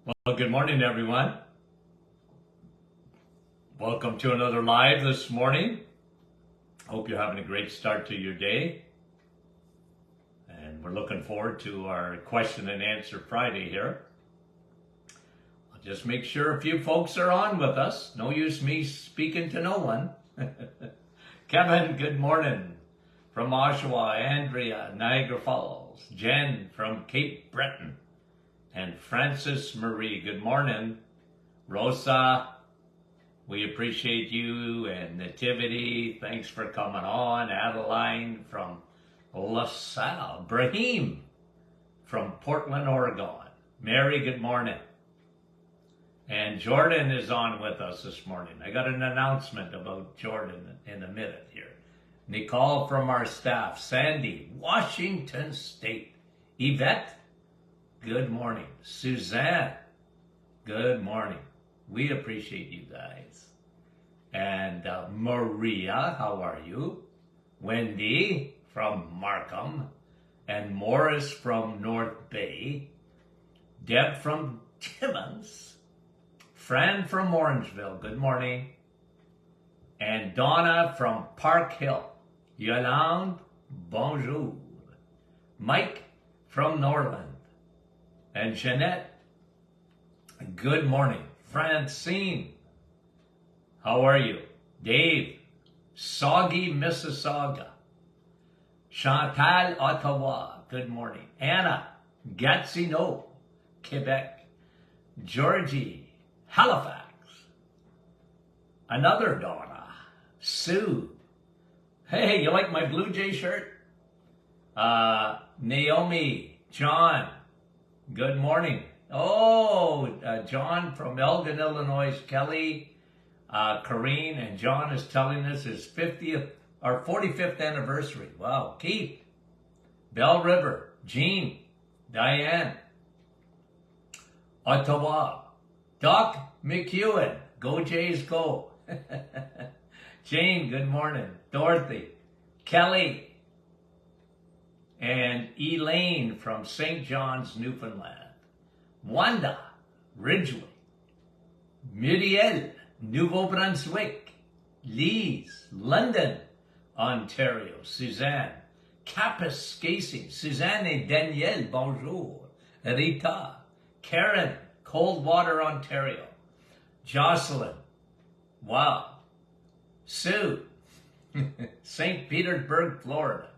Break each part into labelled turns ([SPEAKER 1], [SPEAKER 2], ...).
[SPEAKER 1] Well, good morning, everyone. Welcome to another live this morning. Hope you're having a great start to your day. And we're looking forward to our question and answer Friday here. I'll just make sure a few folks are on with us. No use me speaking to no one. Kevin, good morning. From Oshawa, Andrea, Niagara Falls, Jen from Cape Breton, and Francis Marie, good morning. Rosa, we appreciate you, and Nativity, thanks for coming on. Adeline from LaSalle, Brahim from Portland, Oregon. Mary, good morning. And Jordan is on with us this morning. I got an announcement about Jordan in a minute here. Nicole from our staff. Sandy, Washington State. Yvette, good morning. Suzanne, good morning. We appreciate you guys. And Maria, how are you? Wendy from Markham. And Morris from North Bay. Deb from Timmins. Fran from Orangeville, good morning. And Donna from Park Hill. Yolande, bonjour. Mike from Norland. And Jeanette, good morning. Francine, how are you? Dave, Soggy, Mississauga. Chantal, Ottawa, good morning. Anna, Gatineau, Quebec. Georgie, Halifax. Another Donna. Sue. Hey, you like my Blue Jay shirt? Naomi, John, good morning. Oh, John from Elgin, Illinois. Kelly, Corrine, and John is telling us his 50th or 45th anniversary. Wow. Keith, Bell River, Jean, Diane, Ottawa, Doc McEwen, go Jays go. Jane, good morning. Dorothy, Kelly, and Elaine from St. John's, Newfoundland. Wanda, Ridgeway. Muriel, Nouveau-Brunswick. Lise, London, Ontario. Suzanne, Kapuskasing. Suzanne et Danielle, bonjour. Rita, Karen, Coldwater, Ontario. Jocelyn, wow. Sue, St. Petersburg, Florida.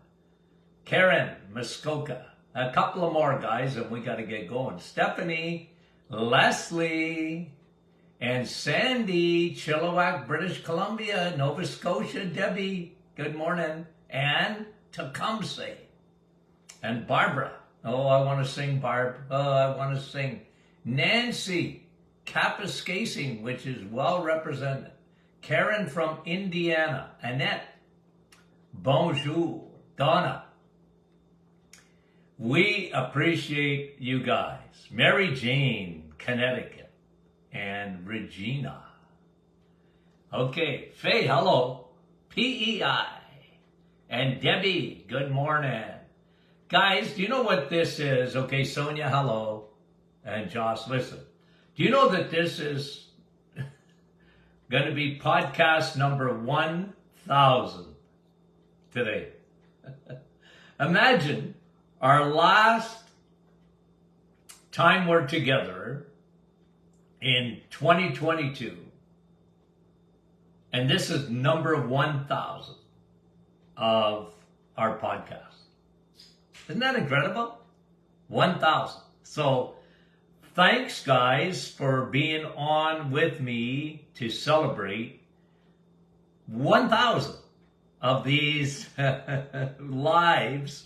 [SPEAKER 1] Karen, Muskoka. A couple of more guys and we got to get going. Stephanie, Leslie, and Sandy, Chilliwack, British Columbia, Nova Scotia. Debbie, good morning. And Tecumseh. And Barbara. Oh, I want to sing, Barb. Oh, I want to sing. Nancy, Kapuskasing, which is well represented. Karen from Indiana. Annette, bonjour. Donna, we appreciate you guys. Mary Jane, Connecticut. And Regina. Okay, Faye, hello. PEI. And Debbie, good morning. Guys, do you know what this is? Okay, Sonia, hello. And Josh, listen. Do you know that this is going to be podcast number 1,000 today? Imagine our last time we're together in 2022, and this is number 1,000 of our podcast. Isn't that incredible? 1,000. So thanks, guys, for being on with me to celebrate 1,000 of these lives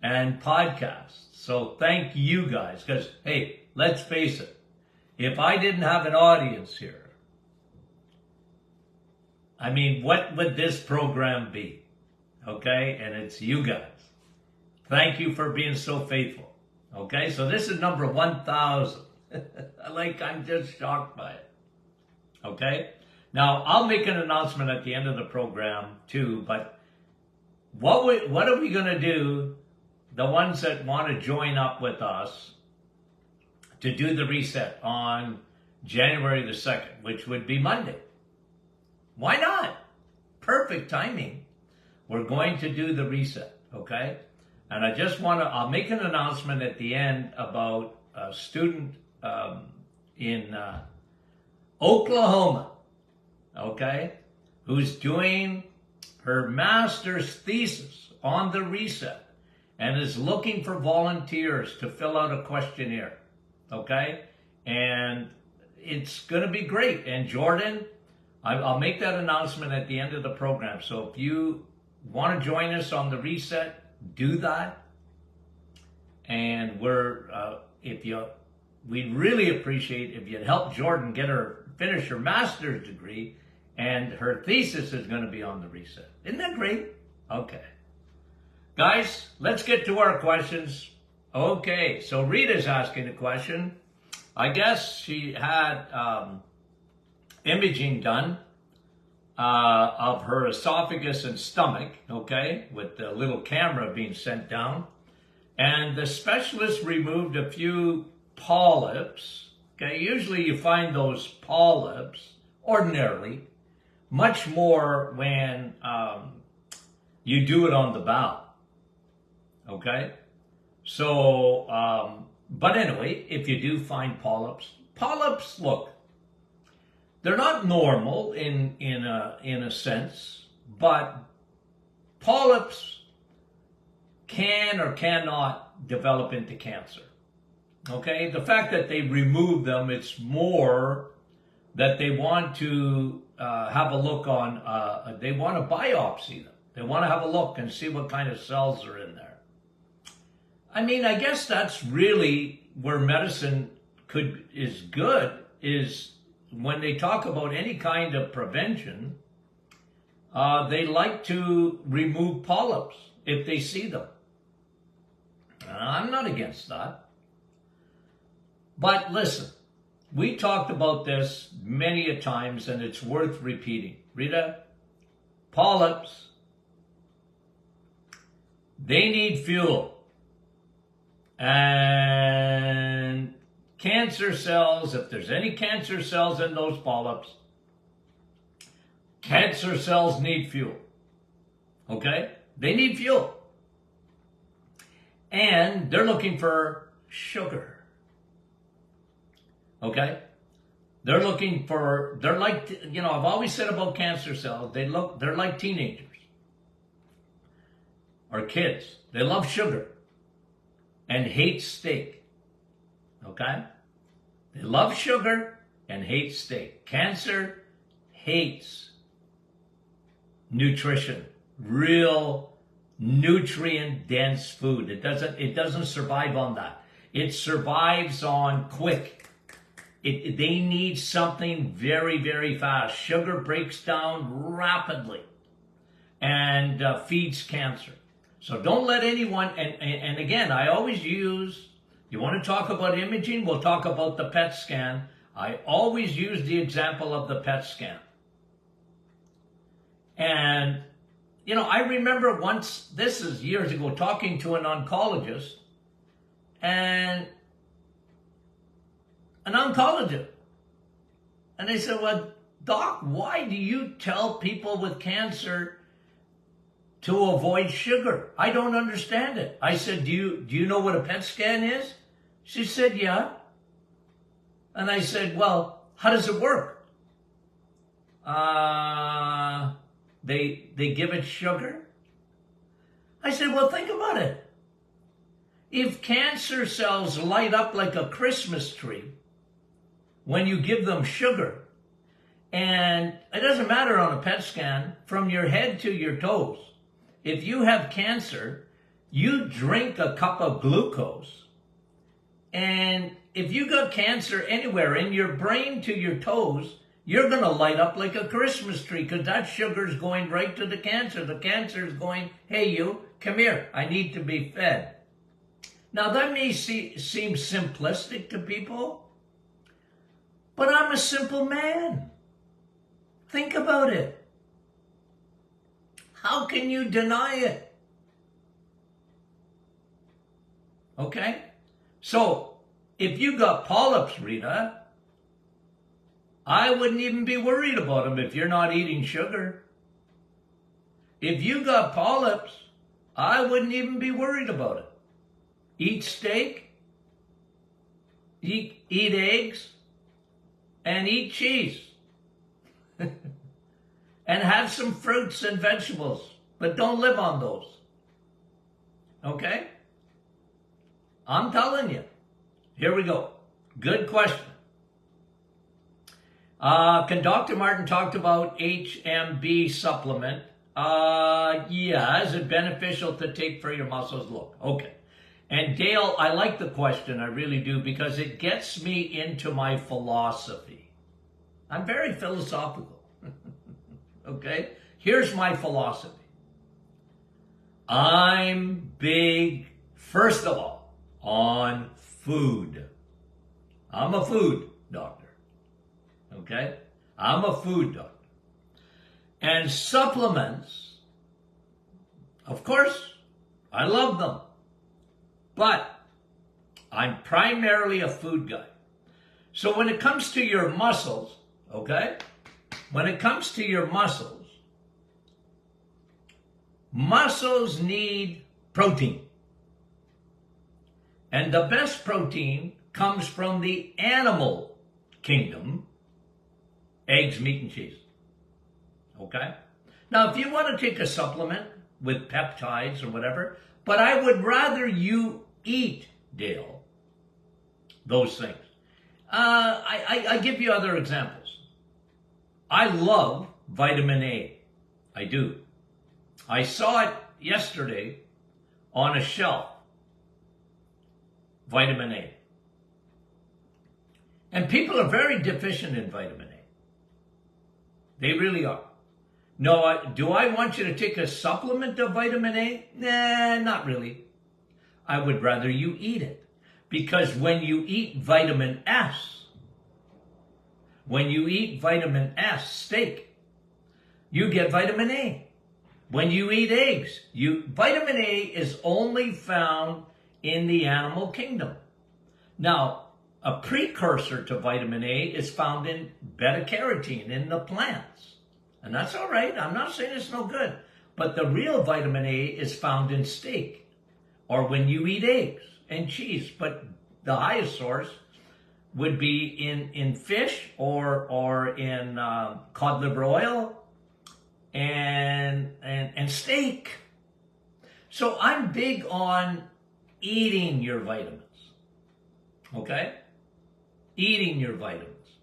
[SPEAKER 1] and podcasts. So thank you guys, because, hey, let's face it, if I didn't have an audience here, I mean, what would this program be? Okay, and it's you guys. Thank you for being so faithful. Okay, so this is number 1,000. I'm just shocked by it. Okay, now I'll make an announcement at the end of the program too, but what are we going to do, the ones that want to join up with us to do the reset on January the 2nd, which would be Monday. Why not? Perfect timing. We're going to do the reset, okay? And I just want to, I'll make an announcement at the end about a student in Oklahoma, okay, who's doing her master's thesis on the reset and is looking for volunteers to fill out a questionnaire, okay? And it's going to be great. And Jordan, I'll make that announcement at the end of the program. So if you want to join us on the reset, do that. And we'd really appreciate if you'd help Jordan finish her master's degree, and her thesis is going to be on the reset. Isn't that great? Okay. Guys, let's get to our questions. Okay, so Rita's asking a question. I guess she had imaging done of her esophagus and stomach, okay, with the little camera being sent down. And the specialist removed a few polyps. Okay, usually you find those polyps, ordinarily, much more when you do it on the bowel. Okay? So, but anyway, if you do find polyps, look, they're not normal in a sense, but polyps can or cannot develop into cancer. Okay, the fact that they remove them, it's more that they want to have a look on, they want to biopsy them. They want to have a look and see what kind of cells are in there. I mean, I guess that's really where medicine is good, is when they talk about any kind of prevention, they like to remove polyps if they see them. I'm not against that. But listen, we talked about this many a times, and it's worth repeating. Rita, polyps, they need fuel. And cancer cells, if there's any cancer cells in those polyps, cancer cells need fuel. Okay? They need fuel. And they're looking for sugar. Okay? They're like, I've always said about cancer cells, they're like teenagers or kids. They love sugar and hate steak. Okay? They love sugar and hate steak. Cancer hates nutrition, real nutrient-dense food. It doesn't survive on that. It survives on quick. They need something very, very fast. Sugar breaks down rapidly and feeds cancer. So don't let anyone, and again, I always use, you want to talk about imaging, we'll talk about the PET scan. I always use the example of the PET scan. And, I remember once, this is years ago, talking to an oncologist, and they said, well, Doc, why do you tell people with cancer to avoid sugar? I don't understand it. I said, do you know what a PET scan is? She said, yeah. And I said, well, how does it work? They give it sugar? I said, well, think about it. If cancer cells light up like a Christmas tree when you give them sugar, and it doesn't matter on a PET scan, from your head to your toes, if you have cancer, you drink a cup of glucose, and if you got cancer anywhere in your brain to your toes, you're going to light up like a Christmas tree, because that sugar is going right to the cancer. The cancer is going, hey, you, come here. I need to be fed. Now, that may seem simplistic to people, but I'm a simple man. Think about it. How can you deny it? Okay? So, If you got polyps, Rita, I wouldn't even be worried about them if you're not eating sugar. If you got polyps, I wouldn't even be worried about it. Eat steak, eat eggs, and eat cheese. And have some fruits and vegetables, but don't live on those. Okay? I'm telling you. Here we go. Good question. Can Dr. Martin talk about HMB supplement? Yeah, is it beneficial to take for your muscles? Look, okay. And Dale, I like the question, I really do, because it gets me into my philosophy. I'm very philosophical. Okay? Here's my philosophy. I'm big, first of all, on food. I'm a food doctor. Okay? I'm a food doctor. And supplements, of course, I love them. But I'm primarily a food guy. So when it comes to your muscles, okay? When it comes to your muscles, muscles need protein. And the best protein comes from the animal kingdom, eggs, meat, and cheese. Okay? Now, if you want to take a supplement with peptides or whatever, but I would rather you eat, Dale, those things. I give you other examples. I love vitamin A. I do. I saw it yesterday on a shelf. Vitamin A. And people are very deficient in vitamin A. They really are. No, do I want you to take a supplement of vitamin A? Nah, not really. I would rather you eat it. Because when you eat vitamin S, steak, you get vitamin A. When you eat eggs, vitamin A is only found in the animal kingdom. Now, a precursor to vitamin A is found in beta-carotene in the plants. And that's all right. I'm not saying it's no good. But the real vitamin A is found in steak or when you eat eggs and cheese. But the highest source would be in fish or in cod liver oil and steak. So I'm big on eating your vitamins. Okay? Eating your vitamins.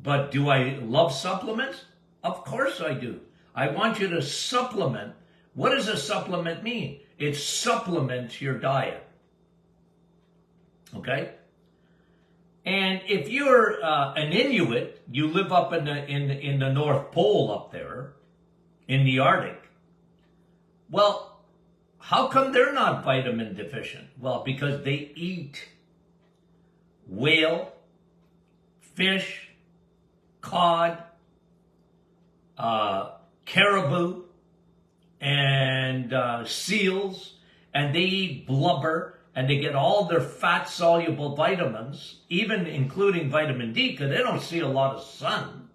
[SPEAKER 1] But do I love supplements? Of course I do. I want you to supplement. What does a supplement mean? It supplements your diet. Okay? And if you're an Inuit, you live up in the North Pole up there, in the Arctic. Well, how come they're not vitamin deficient? Well, because they eat whale, fish, cod, caribou, and seals, and they eat blubber, and they get all their fat-soluble vitamins, even including vitamin D, because they don't see a lot of sun.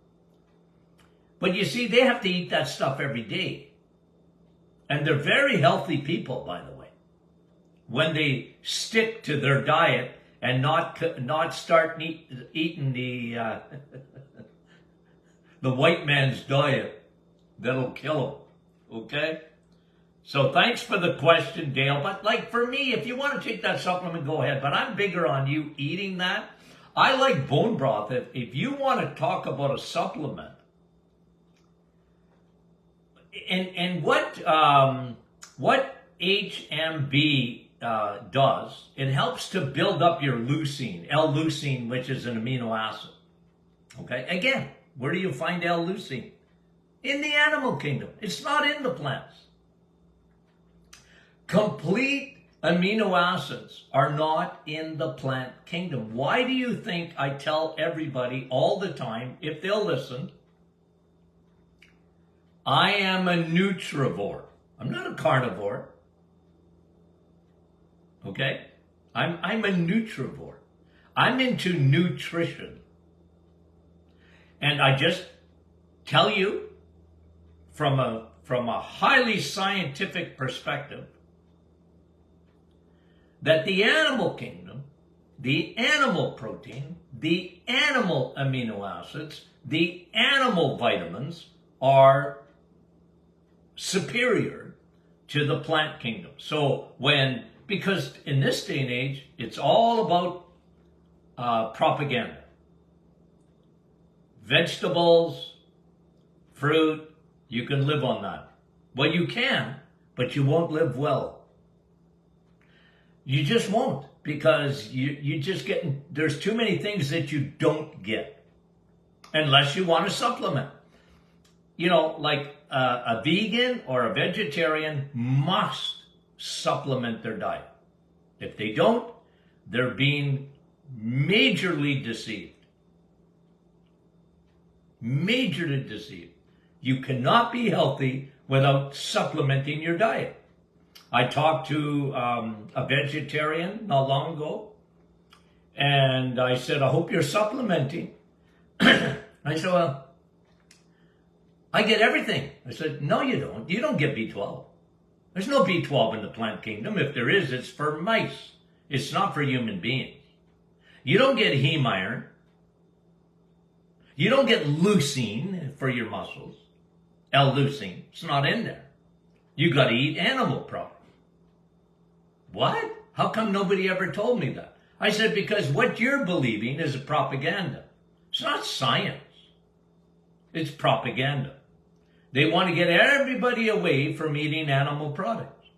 [SPEAKER 1] But you see, they have to eat that stuff every day. And they're very healthy people, by the way, when they stick to their diet and not start eating the the white man's diet that'll kill them. Okay? So thanks for the question, Dale. But like for me, if you want to take that supplement, go ahead. But I'm bigger on you eating that. I like bone broth. If you want to talk about a supplement, and what HMB does, it helps to build up your leucine, L-leucine, which is an amino acid. Okay? Again, where do you find L-leucine? In the animal kingdom. It's not in the plants. Complete amino acids are not in the plant kingdom. Why do you think I tell everybody all the time, if they'll listen, I am a nutrivore. I'm not a carnivore. Okay? I'm a nutrivore. I'm into nutrition. And I just tell you from a highly scientific perspective that the animal kingdom, the animal protein, the animal amino acids, the animal vitamins are superior to the plant kingdom. So because in this day and age, it's all about propaganda. Vegetables, fruit, you can live on that. Well, you can, but you won't live well. You just won't, because you just there's too many things that you don't get unless you want to supplement. You know, like a vegan or a vegetarian must supplement their diet. If they don't, they're being majorly deceived. Majorly deceived. You cannot be healthy without supplementing your diet. I talked to a vegetarian not long ago, and I said, I hope you're supplementing. I said, well, I get everything. I said, no, you don't. You don't get B12. There's no B12 in the plant kingdom. If there is, it's for mice. It's not for human beings. You don't get heme iron. You don't get leucine for your muscles. L-leucine. It's not in there. You got to eat animal products. What? How come nobody ever told me that? I said, because what you're believing is a propaganda. It's not science. It's propaganda. They want to get everybody away from eating animal products.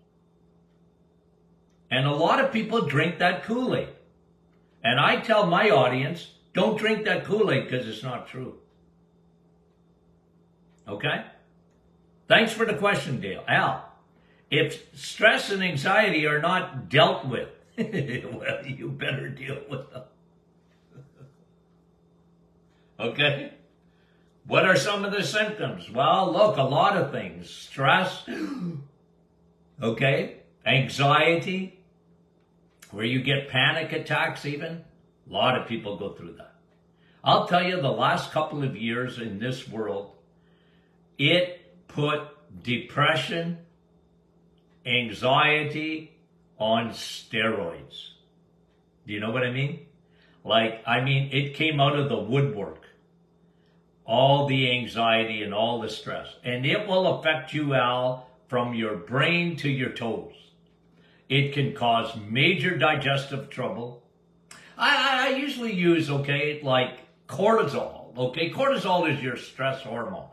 [SPEAKER 1] And a lot of people drink that Kool-Aid. And I tell my audience, don't drink that Kool-Aid because it's not true. Okay? Thanks for the question, Dale. Al, if stress and anxiety are not dealt with, well, you better deal with them. Okay? What are some of the symptoms? Well, look, a lot of things. Stress, okay? Anxiety, where you get panic attacks even. A lot of people go through that. I'll tell you, the last couple of years in this world, it put depression, anxiety on steroids. Do you know what I mean? It came out of the woodwork. All the anxiety and all the stress. And it will affect you, Al, from your brain to your toes. It can cause major digestive trouble. I usually use, like cortisol. Okay, cortisol is your stress hormone.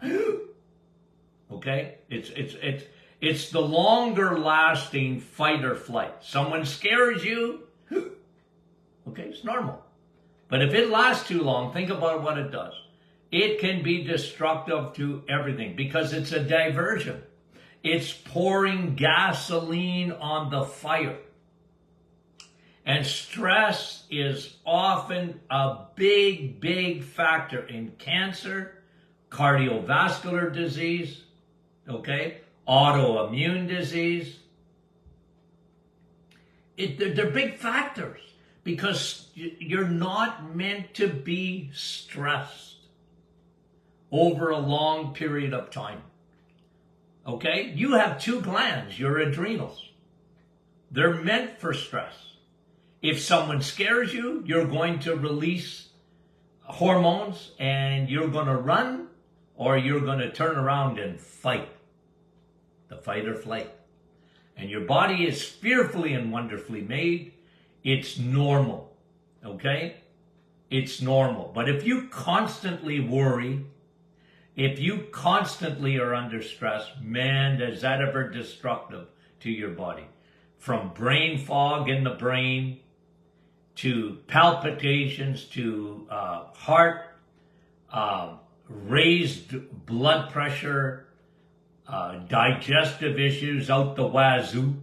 [SPEAKER 1] Okay, it's the longer lasting fight or flight. Someone scares you. Okay, it's normal. But if it lasts too long, think about what it does. It can be destructive to everything because it's a diversion. It's pouring gasoline on the fire. And stress is often a big, big factor in cancer, cardiovascular disease, autoimmune disease. They're big factors because you're not meant to be stressed over a long period of time. Okay? You have two glands, your adrenals. They're meant for stress. If someone scares you, you're going to release hormones and you're going to run or you're going to turn around and fight. The fight or flight. And your body is fearfully and wonderfully made. It's normal. Okay? It's normal. But if you constantly worry, if you constantly are under stress, man, is that ever destructive to your body. From brain fog in the brain, to palpitations, to heart, raised blood pressure, digestive issues out the wazoo.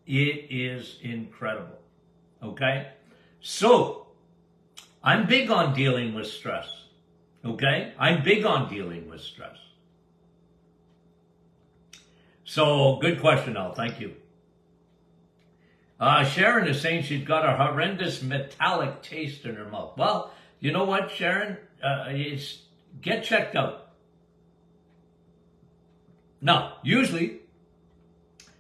[SPEAKER 1] It is incredible. Okay? So, I'm big on dealing with stress. Okay? I'm big on dealing with stress. So, good question, Al. Thank you. Sharon is saying she's got a horrendous metallic taste in her mouth. Well, you know what, Sharon? Get checked out. Now, usually,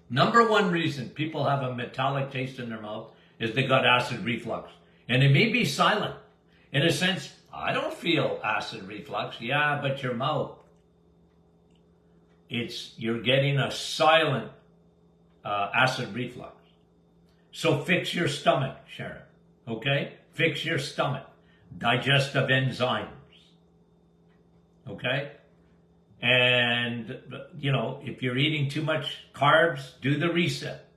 [SPEAKER 1] number one reason people have a metallic taste in their mouth is they got acid reflux. And it may be silent. In a sense, I don't feel acid reflux. Yeah, but your mouth. You're getting a silent acid reflux. So fix your stomach, Sharon. Okay? Fix your stomach. Digestive enzymes. Okay? And, if you're eating too much carbs, do the reset.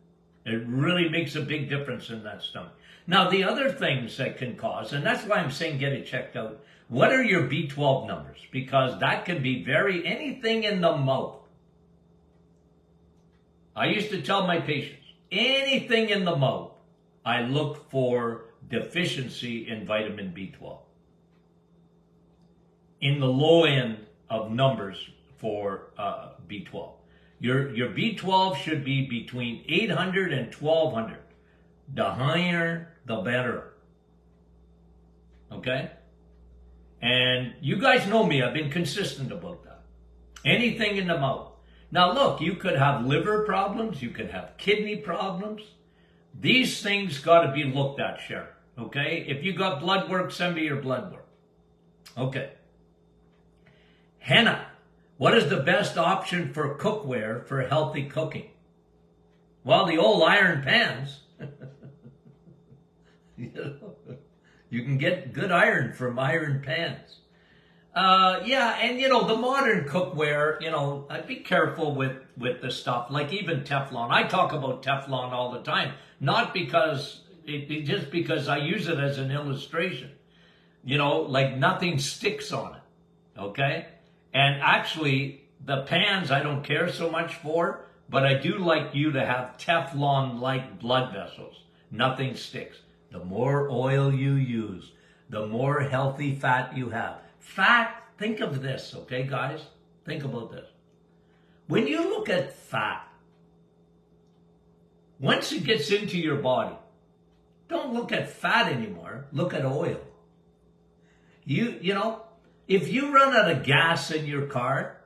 [SPEAKER 1] It really makes a big difference in that stomach. Now, the other things that can cause, and that's why I'm saying get it checked out, what are your B12 numbers? Because that can be anything in the mouth. I used to tell my patients, anything in the mouth, I look for deficiency in vitamin B12. In the low end of numbers for B12. Your B12 should be between 800 and 1200. The higher, the better. Okay? And you guys know me, I've been consistent about that. Anything in the mouth. Now look, you could have liver problems, you could have kidney problems. These things got to be looked at, Sharon. Okay? If you got blood work, send me your blood work. Okay. Hannah, what is the best option for cookware for healthy cooking? Well, the old iron pans. You can get good iron from iron pans. And the modern cookware, I'd be careful with the stuff, like even Teflon. I talk about Teflon all the time, not because, just because I use it as an illustration. Like nothing sticks on it, okay? And actually, the pans I don't care so much for, but I do like you to have Teflon-like blood vessels. Nothing sticks. The more oil you use, the more healthy fat you have. Fat, think of this, okay, guys? Think about this. When you look at fat, once it gets into your body, don't look at fat anymore. Look at oil. If you run out of gas in your car,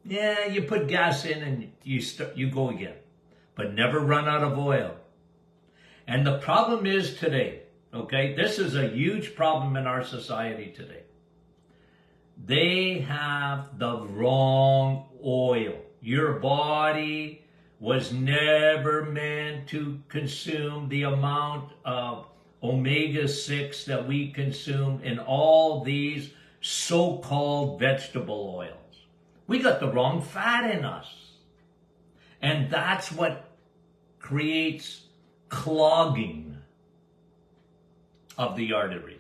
[SPEAKER 1] you put gas in and you go again. But never run out of oil. And the problem is today, okay, this is a huge problem in our society today. They have the wrong oil. Your body was never meant to consume the amount of omega-6 that we consume in all these so-called vegetable oils. We got the wrong fat in us. And that's what creates clogging of the arteries.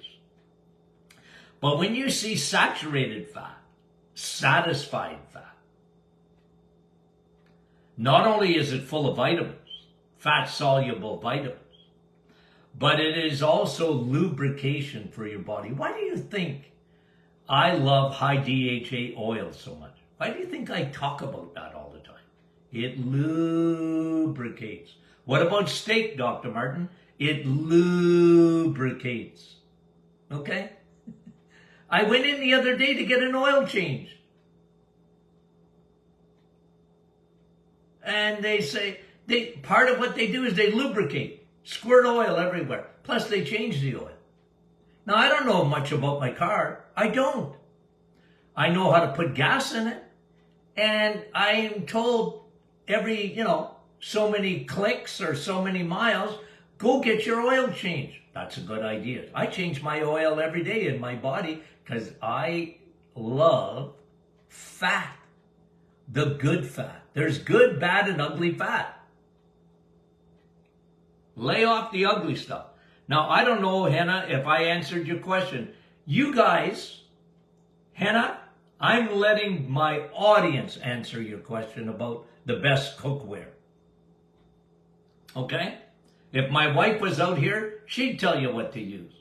[SPEAKER 1] But when you see saturated fat, satisfied fat, not only is it full of vitamins, fat-soluble vitamins, but it is also lubrication for your body. Why do you think I love high DHA oil so much? Why do you think I talk about that all the time? It lubricates. What about steak, Dr. Martin? It lubricates. Okay? I went in the other day to get an oil change. And they say, part of what they do is they lubricate. Squirt oil everywhere. Plus they change the oil. Now I don't know much about my car. I don't. I know how to put gas in it. And I am told every, so many clicks or so many miles, go get your oil changed. That's a good idea. I change my oil every day in my body because I love fat. The good fat. There's good, bad, and ugly fat. Lay off the ugly stuff. Now, I don't know, Hannah, if I answered your question. You guys, Hannah, I'm letting my audience answer your question about the best cookware. Okay? If my wife was out here, she'd tell you what to use.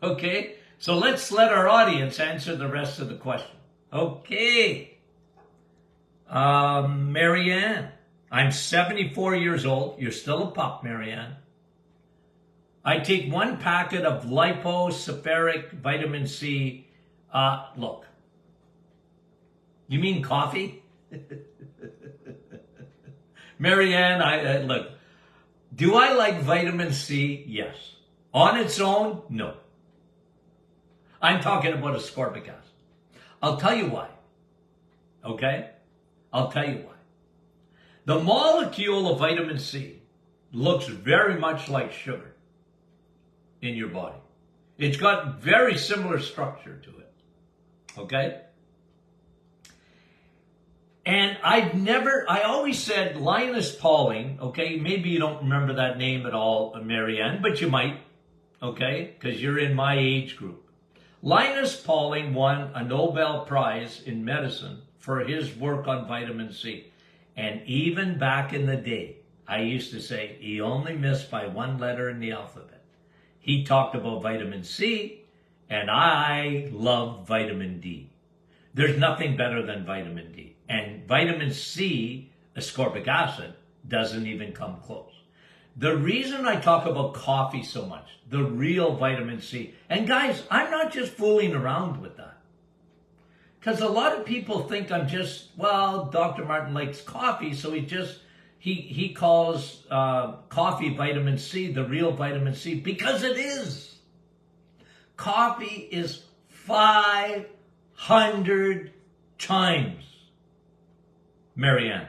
[SPEAKER 1] Okay? So let's let our audience answer the rest of the question. Okay. Marianne, I'm 74 years old. You're still a pup, Marianne. I take 1 packet of liposupperic vitamin C. Look, you mean coffee? Marianne, look, do I like vitamin C? Yes. On its own? No. I'm talking about ascorbic acid. I'll tell you why. Okay? I'll tell you why. The molecule of vitamin C looks very much like sugar in your body. It's got very similar structure to it. Okay? And I always said Linus Pauling, okay, maybe you don't remember that name at all, Marianne, but you might, okay, because you're in my age group. Linus Pauling won a Nobel Prize in medicine for his work on vitamin C. And even back in the day, I used to say he only missed by 1 letter in the alphabet. He talked about vitamin C, and I love vitamin D. There's nothing better than vitamin D. And vitamin C, ascorbic acid, doesn't even come close. The reason I talk about coffee so much, the real vitamin C, and guys, I'm not just fooling around with that. Because a lot of people think I'm just, well, Dr. Martin likes coffee, so he calls coffee vitamin C, the real vitamin C, because it is. Coffee is 500 times, Marianne,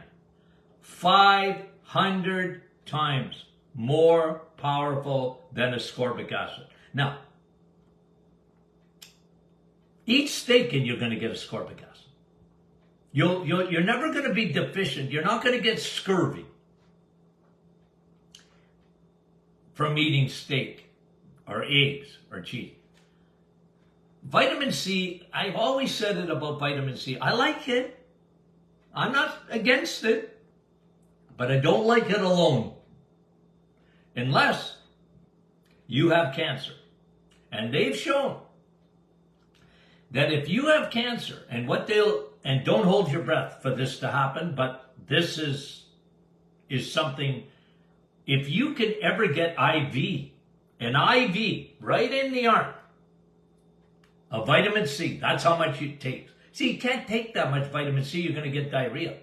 [SPEAKER 1] 500 times more powerful than ascorbic acid. Now, eat steak and you're going to get ascorbic acid. You're never going to be deficient. You're not going to get scurvy from eating steak or eggs or cheese. Vitamin C, I've always said it about vitamin C. I like it. I'm not against it, but I don't like it alone. Unless you have cancer. And they've shown that if you have cancer, and don't hold your breath for this to happen, but this is something, if you can ever get an IV right in the arm of vitamin C, that's how much it takes. See, you can't take that much vitamin C, you're going to get diarrhea.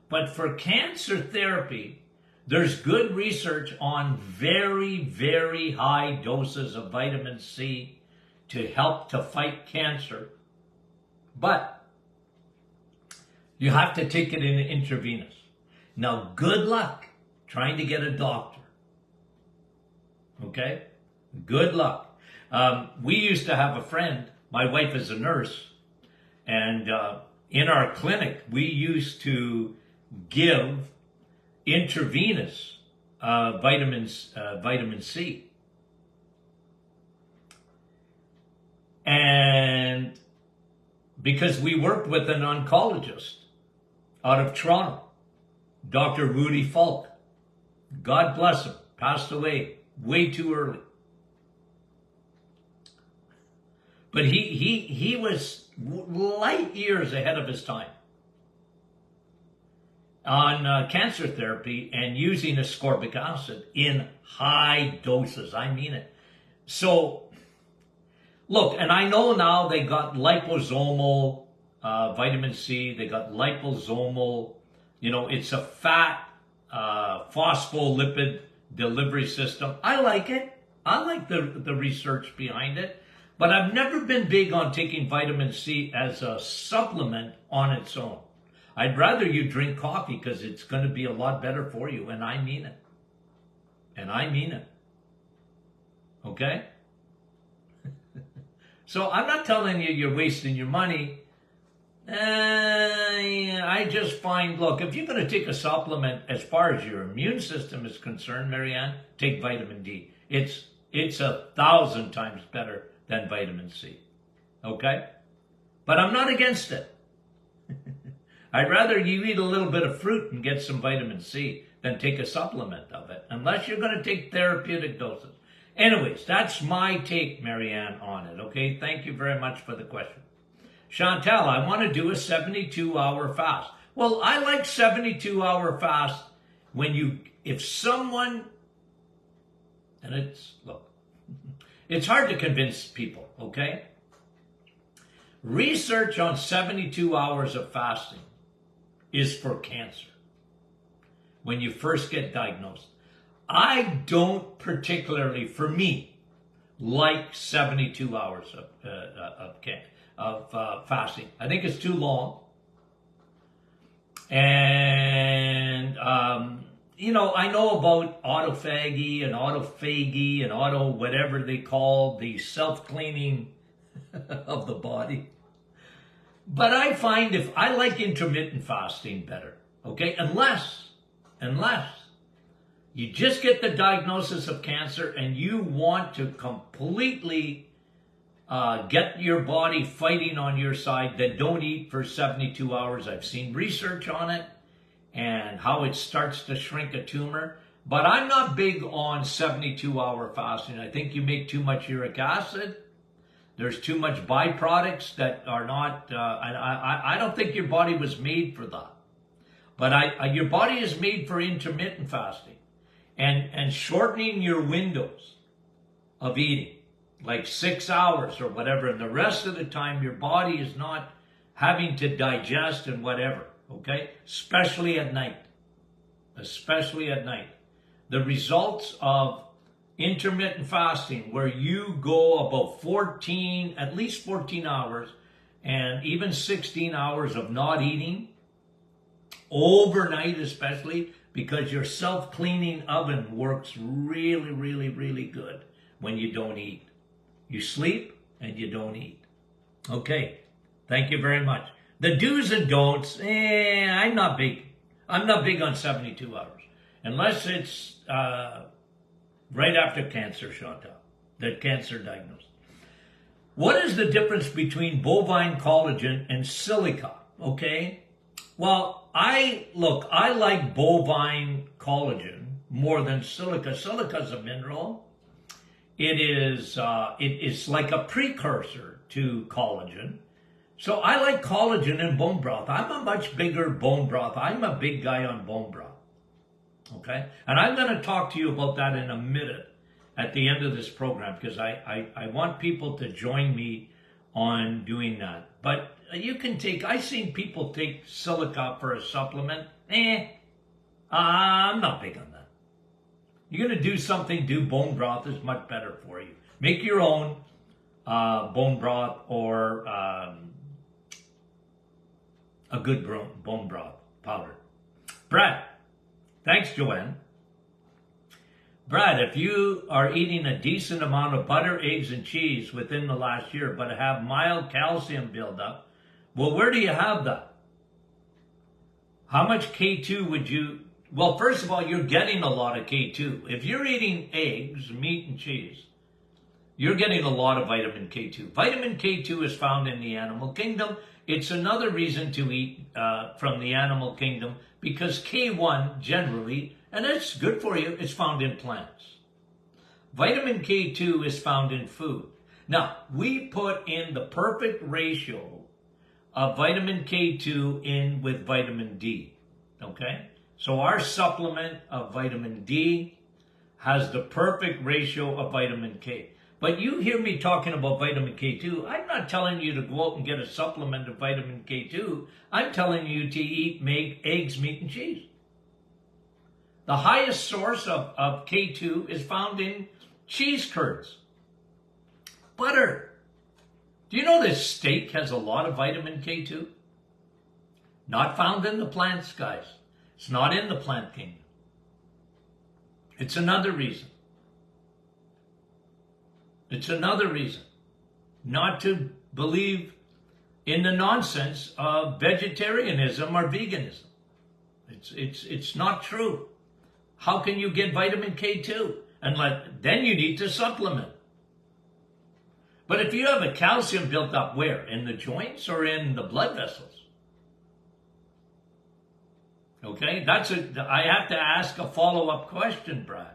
[SPEAKER 1] But for cancer therapy, there's good research on very, very high doses of vitamin C to help to fight cancer. But you have to take it in intravenous. Now, good luck trying to get a doctor. Okay? Good luck. We used to have a friend, my wife is a nurse, and in our clinic, we used to give intravenous vitamin C. And because we worked with an oncologist out of Toronto, Dr. Rudy Falk, God bless him, passed away way too early. But he was light years ahead of his time on cancer therapy and using ascorbic acid in high doses. I mean it. So, look, and I know now they got liposomal vitamin C. They got liposomal, it's a fat phospholipid delivery system. I like it. I like the research behind it. But I've never been big on taking vitamin C as a supplement on its own. I'd rather you drink coffee because it's going to be a lot better for you, and I mean it. And I mean it. Okay? So I'm not telling you you're wasting your money. I just find, look, if you're going to take a supplement as far as your immune system is concerned, Marianne, take vitamin D. It's 1,000 times better than vitamin C. Okay? But I'm not against it. I'd rather you eat a little bit of fruit and get some vitamin C than take a supplement of it, unless you're going to take therapeutic doses. Anyways, that's my take, Marianne, on it. Okay? Thank you very much for the question. Chantal, I want to do a 72-hour fast. Well, I like 72-hour fast if someone, and look, it's hard to convince people, okay? Research on 72 hours of fasting is for cancer. When you first get diagnosed. I don't particularly, for me, like 72 hours of fasting. I think it's too long. And, I know about autophagy and auto whatever they call the self-cleaning of the body. But I find I like intermittent fasting better, okay? Unless you just get the diagnosis of cancer and you want to completely get your body fighting on your side, then don't eat for 72 hours. I've seen research on it and how it starts to shrink a tumor. But I'm not big on 72-hour fasting. I think you make too much uric acid. There's too much byproducts that are not, I don't think your body was made for that. But your body is made for intermittent fasting and shortening your windows of eating, like 6 hours or whatever. And the rest of the time, your body is not having to digest and whatever, okay? Especially at night. The results of intermittent fasting, where you go about at least 14 hours and even 16 hours of not eating, overnight especially, because your self-cleaning oven works really, really, really good when you don't eat. You sleep and you don't eat. Okay, thank you very much. The do's and don'ts, I'm not big on 72 hours. Unless it's right after cancer, Chantal, the cancer diagnosis. What is the difference between bovine collagen and silica? Okay, well, I like bovine collagen more than silica. Silica is a mineral. It is like a precursor to collagen. So I like collagen in bone broth. I'm a much bigger bone broth. I'm a big guy on bone broth. Okay? And I'm going to talk to you about that in a minute at the end of this program, because I want people to join me on doing that. But I've seen people take silica for a supplement. I'm not big on that. You're going to do something, do bone broth is much better for you. Make your own bone broth or a good bone broth powder. Brad, thanks, Joanne. Brad, if you are eating a decent amount of butter, eggs, and cheese within the last year, but have mild calcium buildup, well, where do you have that? How much K2 would you... Well, first of all, you're getting a lot of K2. If you're eating eggs, meat, and cheese, you're getting a lot of vitamin K2. Vitamin K2 is found in the animal kingdom. It's another reason to eat from the animal kingdom, because K1 generally, and it's good for you, it's found in plants. Vitamin K2 is found in food. Now, we put in the perfect ratio of vitamin K2 in with vitamin D, okay? So our supplement of vitamin D has the perfect ratio of vitamin K. But you hear me talking about vitamin K2. I'm not telling you to go out and get a supplement of vitamin K2. I'm telling you to eat eggs, meat, and cheese. The highest source of K2 is found in cheese curds. Butter. Do you know that steak has a lot of vitamin K2? Not found in the plants, guys. It's not in the plant kingdom. It's another reason. It's another reason not to believe in the nonsense of vegetarianism or veganism. It's not true. How can you get vitamin K2? Then you need to supplement. But if you have a calcium built up where? In the joints or in the blood vessels? Okay, I have to ask a follow-up question, Brad.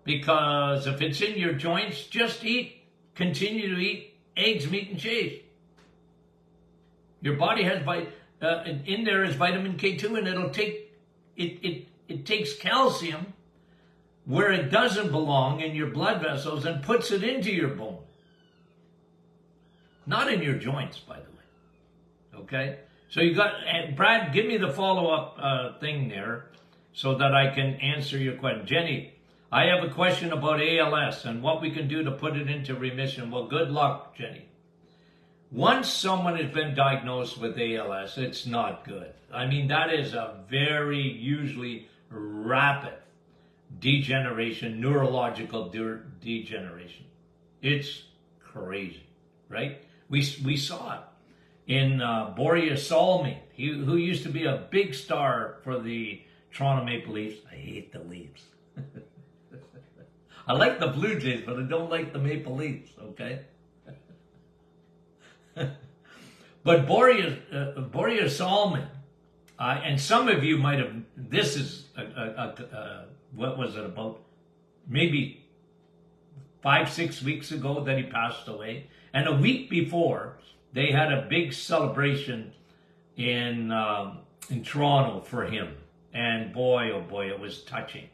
[SPEAKER 1] Because if it's in your joints, just continue to eat eggs, meat, and cheese. Your body has in there is vitamin K2, and it'll take it takes calcium where it doesn't belong in your blood vessels and puts it into your bone. Not in your joints, by the way. Okay? So you got, and Brad, give me the follow-up thing there so that I can answer your question. Jenny, I have a question about ALS and what we can do to put it into remission. Well, good luck, Jenny. Once someone has been diagnosed with ALS, it's not good. I mean, that is a very usually rapid degeneration, neurological degeneration. It's crazy, right? We saw it in Boreas Salmi, who used to be a big star for the Toronto Maple Leafs. I hate the Leafs. I like the Blue Jays, but I don't like the Maple Leafs, okay? But Boreas Salmi, and some of you might have, this is, what was it, about maybe 5-6 weeks ago that he passed away. And a week before, they had a big celebration in Toronto for him. And boy, oh boy, it was touching.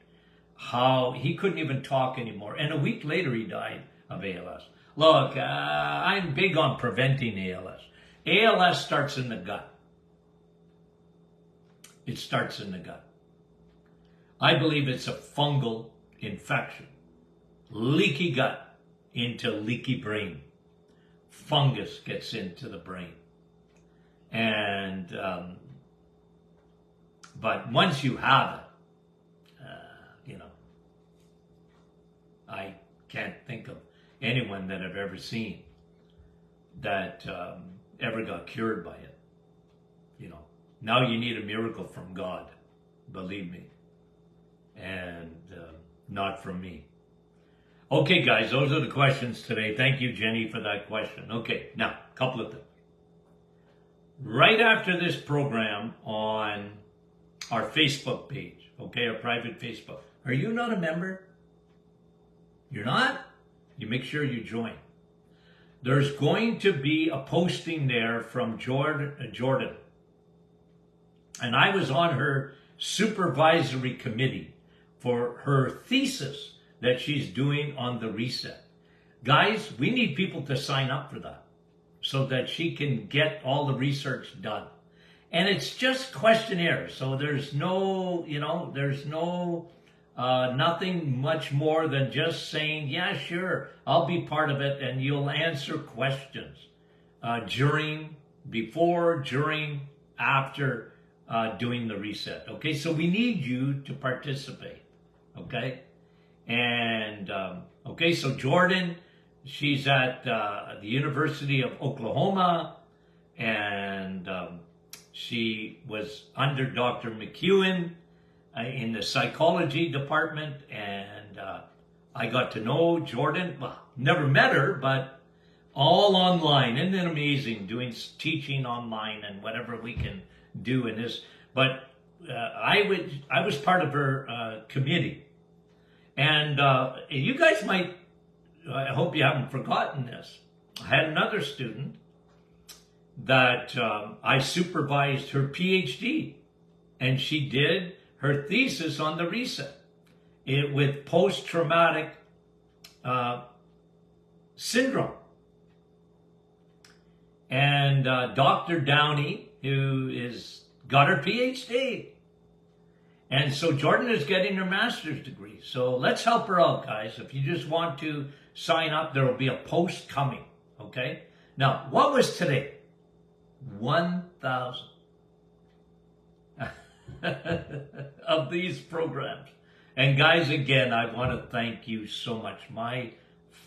[SPEAKER 1] How he couldn't even talk anymore. And a week later, he died of ALS. Look, I'm big on preventing ALS. ALS starts in the gut. It starts in the gut. I believe it's a fungal infection. Leaky gut into leaky brain. Fungus gets into the brain. And, but once you have it, I can't think of anyone that I've ever seen that ever got cured by it. Now you need a miracle from God, believe me, and not from me. Okay, guys, those are the questions today. Thank you, Jenny, for that question. Okay, now, a couple of things. Right after this program on our Facebook page, okay, our private Facebook. Are you not a member? You're not? You make sure you join. There's going to be a posting there from Jordan. And I was on her supervisory committee for her thesis that she's doing on the reset. Guys, we need people to sign up for that so that she can get all the research done. And it's just questionnaires. So there's no, nothing much more than just saying, yeah, sure, I'll be part of it, and you'll answer questions before, during, after doing the reset. Okay, so we need you to participate. Okay, and okay, so Jordan, she's at the University of Oklahoma, and she was under Dr. McEwen in the psychology department, and I got to know Jordan. Well, never met her, but all online. Isn't it amazing teaching online and whatever we can do in this? But I was part of her committee, and you guys might. I hope you haven't forgotten this. I had another student that I supervised her PhD, and she did her thesis on the reset with post-traumatic syndrome. And Dr. Downey, who got her PhD. And so Jordan is getting her master's degree. So let's help her out, guys. If you just want to sign up, there will be a post coming, okay? Now, what was today? 1,000 of these programs. And guys, again, I want to thank you so much. My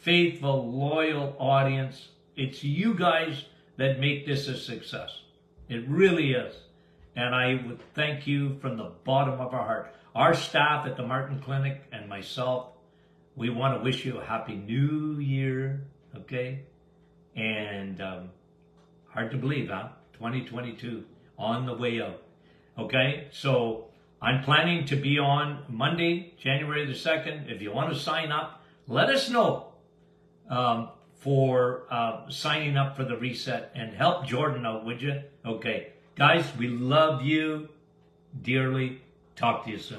[SPEAKER 1] faithful, loyal audience. It's you guys that make this a success. It really is. And I would thank you from the bottom of our heart. Our staff at the Martin Clinic and myself, we want to wish you a happy new year, okay? And hard to believe, huh? 2022, on the way out, okay? So I'm planning to be on Monday, January the 2nd. If you want to sign up, let us know for signing up for the reset, and help Jordan out, would you? Okay. Guys, we love you dearly. Talk to you soon.